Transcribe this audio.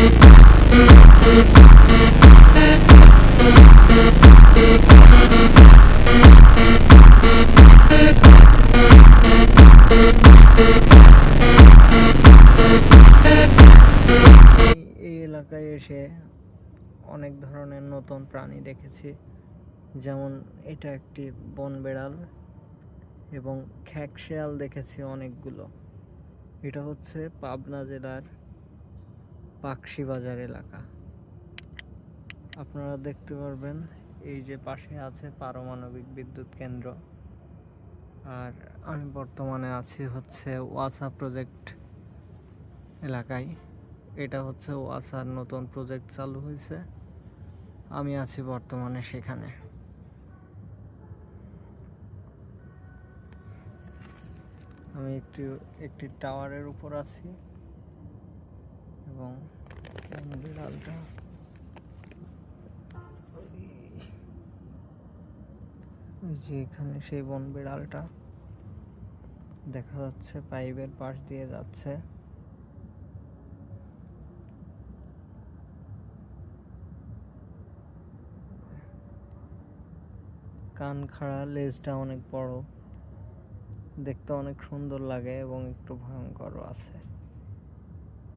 এই এলাকায় এসে অনেক ধরনের নতুন প্রাণী দেখেছি, যেমন এটা একটি বন বেড়াল এবং খ্যাকশিয়াল দেখেছি অনেকগুলো। এটা হচ্ছে পাবনা জেলার পাকশি বাজার এলাকা। আপনারা দেখতে পারবেন এই যে পাশে আছে পারমাণবিক বিদ্যুৎ কেন্দ্র। আর আমি বর্তমানে আছি হচ্ছে ওয়াসা প্রজেক্ট এলাকায়। এটা হচ্ছে ওয়াসার নতুন প্রজেক্ট চালু হয়েছে, আমি আছি বর্তমানে সেখানে। আমি একটি টাওয়ারের উপর আছি এবং বিড়ালটা যে এখানে সেই বন বিড়ালটা দেখা যাচ্ছে পাইপের পাশ দিয়ে যাচ্ছে। কান খাড়া, লেজটা অনেক বড়, দেখতে অনেক সুন্দর লাগে এবং একটু ভয়ঙ্করও আছে।